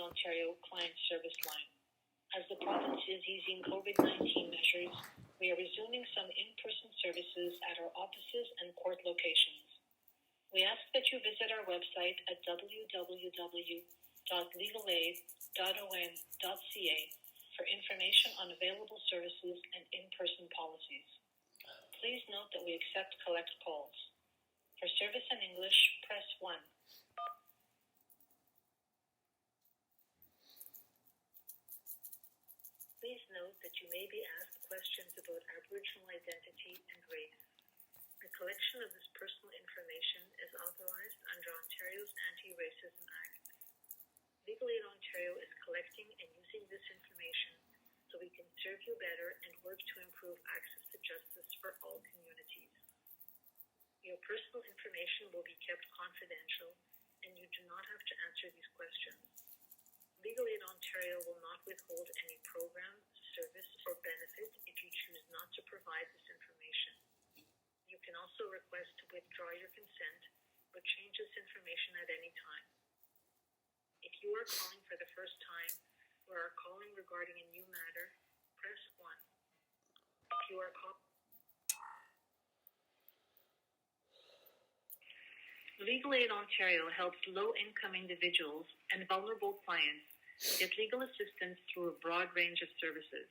Ontario Client Service Line. As the province is easing COVID-19 measures, we are resuming some in-person services at our offices and court locations. We ask that you visit our website at www.legalaid.on.ca for information on available services and in-person policies. Please note that we accept collect calls. For service in English, press 1. Please note that you may be asked questions about Aboriginal identity and race. The collection of this personal information is authorized under Ontario's Anti-Racism Act. Legal Aid Ontario is collecting and using this information so we can serve you better and work to improve access to justice for all communities. Your personal information will be kept confidential, and you do not have to answer these questions. Legal Aid Ontario will not withhold any program, service, or benefit if you choose not to provide this information. You can also request to withdraw your consent or change this information at any time. If you are calling for the first time or are calling regarding a new matter, press 1. If you are calling... Legal Aid Ontario helps low-income individuals and vulnerable clients get legal assistance through a broad range of services.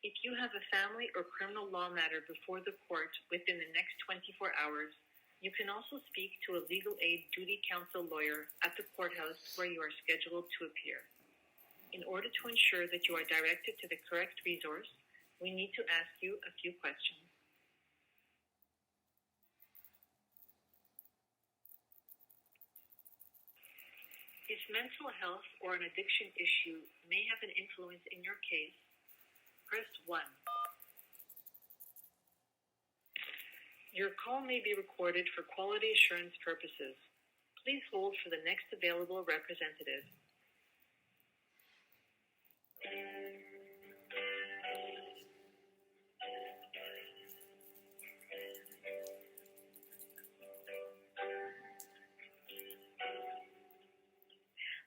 If you have a family or criminal law matter before the court within the next 24 hours, you can also speak to a legal aid duty counsel lawyer at the courthouse where you are scheduled to appear. In order to ensure that you are directed to the correct resource, we need to ask you a few questions. If mental health or an addiction issue may have an influence in your case, press 1. Your call may be recorded for quality assurance purposes. Please hold for the next available representative.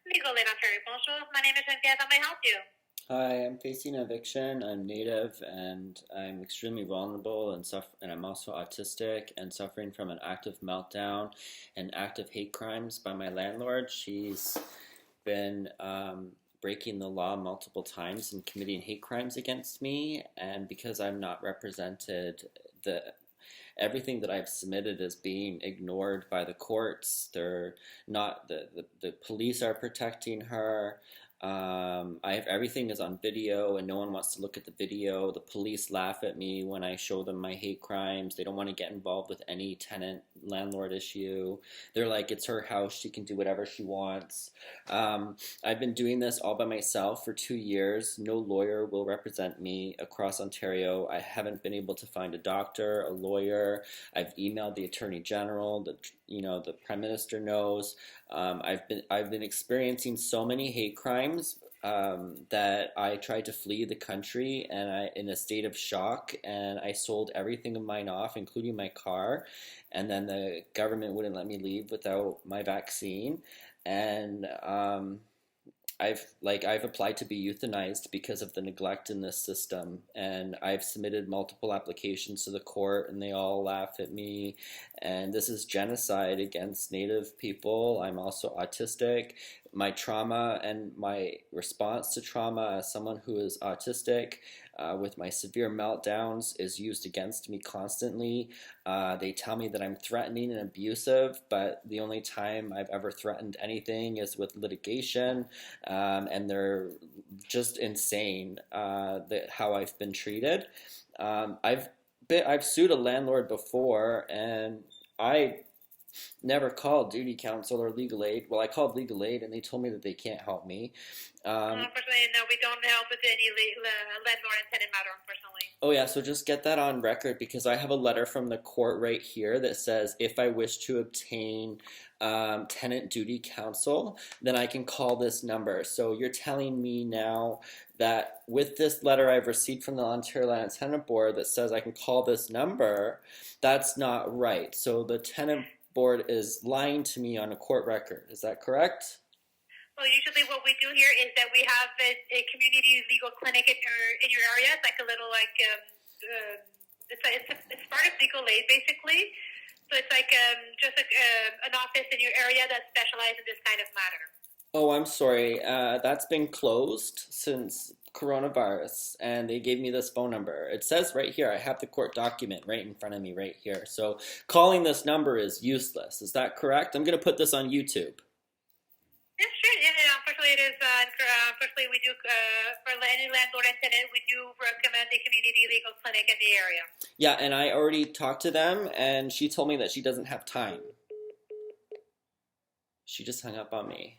Legal Aid Ontario, bonjour. My name is Genevieve. How may I help you? Hi, I'm facing eviction. I'm Native and I'm extremely vulnerable and I'm also autistic and suffering from an active meltdown and active hate crimes by my landlord. She's been breaking the law multiple times and committing hate crimes against me, and because I'm not represented, everything that I've submitted is being ignored by the courts. They're not, the police are protecting her. Everything is on video and no one wants to look at the video. The police laugh at me when I show them my hate crimes. They don't want to get involved with any tenant landlord issue. They're like, it's her house, she can do whatever she wants. I've been doing this all by myself for 2 years. No lawyer will represent me across Ontario. I haven't been able to find a doctor, a lawyer. I've emailed the Attorney General. The Prime Minister knows. I've been experiencing so many hate crimes that I tried to flee the country, and in a state of shock, and I sold everything of mine off, including my car, and then the government wouldn't let me leave without my vaccine, and I've applied to be euthanized because of the neglect in this system, and I've submitted multiple applications to the court and they all laugh at me, and this is genocide against Native people. I'm also autistic. My trauma and my response to trauma as someone who is autistic with my severe meltdowns is used against me constantly. They tell me that I'm threatening and abusive, but the only time I've ever threatened anything is with litigation, and they're just insane how I've been treated. I've sued a landlord before, and I never called duty counsel or legal aid. Well, I called legal aid and they told me that they can't help me. Unfortunately, no, we don't help with any landlord and tenant matter, unfortunately. Oh yeah, so just get that on record, because I have a letter from the court right here that says if I wish to obtain tenant duty counsel, then I can call this number. So you're telling me now that with this letter I've received from the Ontario Land and Tenant Board that says I can call this number, that's not right. So the tenant board is lying to me on a court record. Is that correct? Well, usually what we do here is that we have a community legal clinic in your area. It's like a little it's part of legal aid basically. So it's like just an office in your area that specializes in this kind of matter. Oh, I'm sorry. That's been closed since coronavirus, and they gave me this phone number. It says right here, I have the court document right in front of me right here. So calling this number is useless. Is that correct? I'm going to put this on YouTube. Yeah, sure. Yeah, unfortunately, it is. Unfortunately, we do for any landlord and tenant, we do recommend a community legal clinic in the area. Yeah, and I already talked to them, and she told me that she doesn't have time. She just hung up on me.